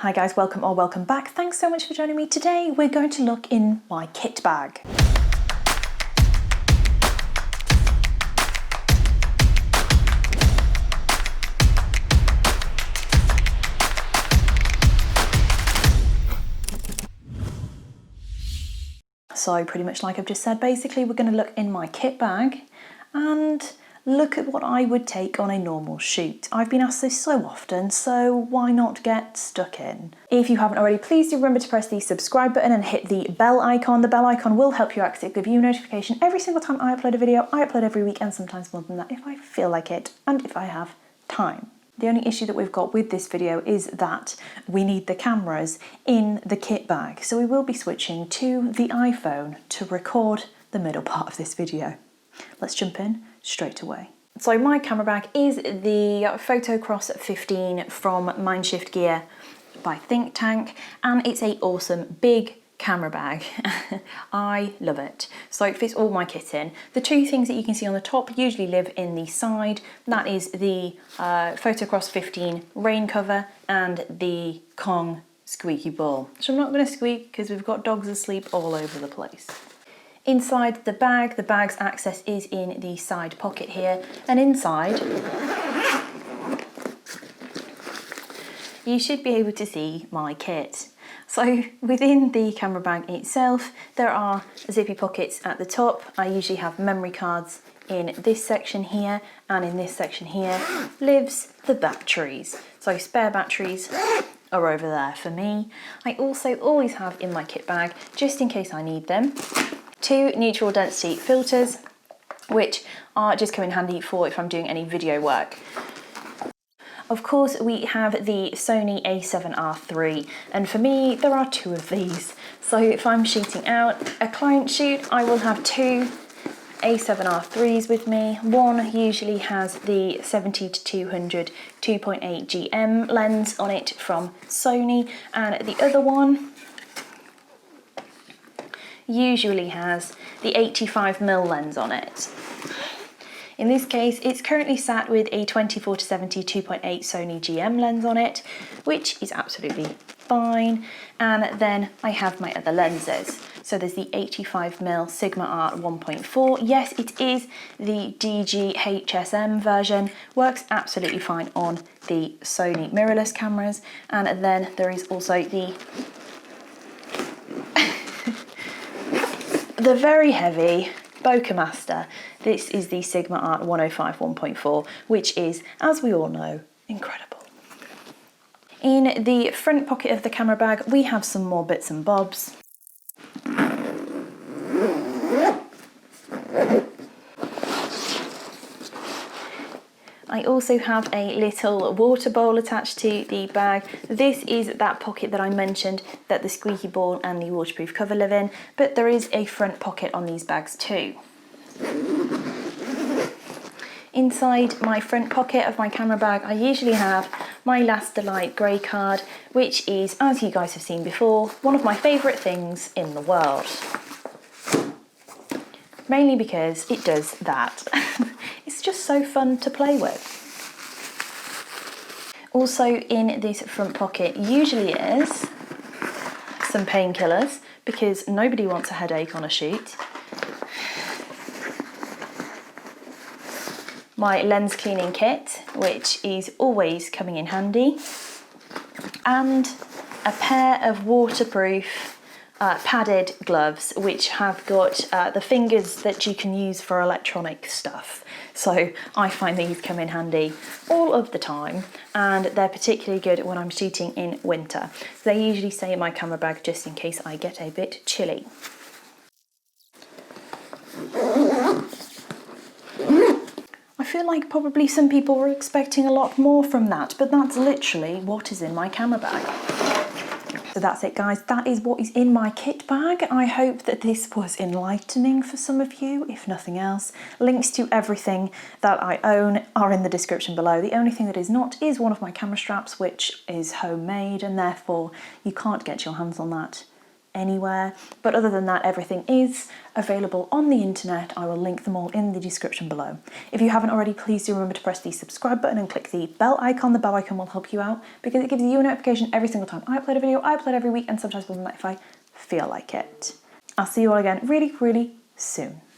Hi guys, welcome or welcome back. Thanks so much for joining me. Today we're going to look in my kit bag. So pretty much like I've just said, basically we're going to look in my kit bag and look at what I would take on a normal shoot. I've been asked this so often, so why not get stuck in? If you haven't already, please do remember to press the subscribe button and hit the bell icon. The bell icon will help you give you notification every single time I upload a video. I upload every week and sometimes more than that if I feel like it and if I have time. The only issue that we've got with this video is that we need the cameras in the kit bag. So we will be switching to the iPhone to record the middle part of this video. Let's jump in straight away. So my camera bag is the Photocross 15 from Mindshift Gear by Think Tank, and it's an awesome big camera bag. I love it. So it fits all my kit in. The two things that you can see on the top usually live in the side. That is the Photocross 15 rain cover and the Kong squeaky ball. So I'm not going to squeak because we've got dogs asleep all over the place. Inside the bag's access is in the side pocket here, and inside you should be able to see my kit. So within the camera bag itself, there are zippy pockets at the top. I usually have memory cards in this section here, and in this section here lives the batteries. So spare batteries are over there for me. I also always have in my kit bag, just in case I need them, 2 neutral density filters, which are just come in handy for if I'm doing any video work. Of course, we have the Sony a7R III, and for me, there are 2 of these. So if I'm shooting out a client shoot, I will have 2 a7R IIIs with me. One usually has the 70-200 2.8 GM lens on it from Sony, and the other one usually has the 85mm lens on it. In this case, it's currently sat with a 24-70 2.8 Sony GM lens on it, which is absolutely fine. And then I have my other lenses. So there's the 85mm Sigma Art 1.4. Yes, it is the DG HSM version. Works absolutely fine on the Sony mirrorless cameras. And then there is also the very heavy Bokeh Master. This is the Sigma Art 105 1.4, which is, as we all know, incredible. In the front pocket of the camera bag, we have some more bits and bobs. I also have a little water bowl attached to the bag. This is that pocket that I mentioned that the squeaky ball and the waterproof cover live in, but there is a front pocket on these bags too. Inside my front pocket of my camera bag, I usually have my Lastalite grey card, which is, as you guys have seen before, one of my favourite things in the world. Mainly because it does that. It's just so fun to play with. Also in this front pocket usually is some painkillers, because nobody wants a headache on a shoot. My lens cleaning kit, which is always coming in handy. And a pair of waterproof padded gloves, which have got the fingers that you can use for electronic stuff. So I find these come in handy all of the time, and they're particularly good when I'm shooting in winter. So they usually stay in my camera bag just in case I get a bit chilly. I feel like probably some people were expecting a lot more from that, but that's literally what is in my camera bag. So that's it, guys. That is what is in my kit bag. I hope that this was enlightening for some of you, if nothing else. Links to everything that I own are in the description below. The only thing that is not is one of my camera straps, which is homemade, and therefore you can't get your hands on that anywhere. But other than that, everything is available on the internet. I will link them all in the description below. If you haven't already, please do remember to press the subscribe button and click the bell icon. The bell icon will help you out because it gives you a notification every single time I upload a video. I upload every week and sometimes more than that if I feel like it. I'll see you all again really, really soon.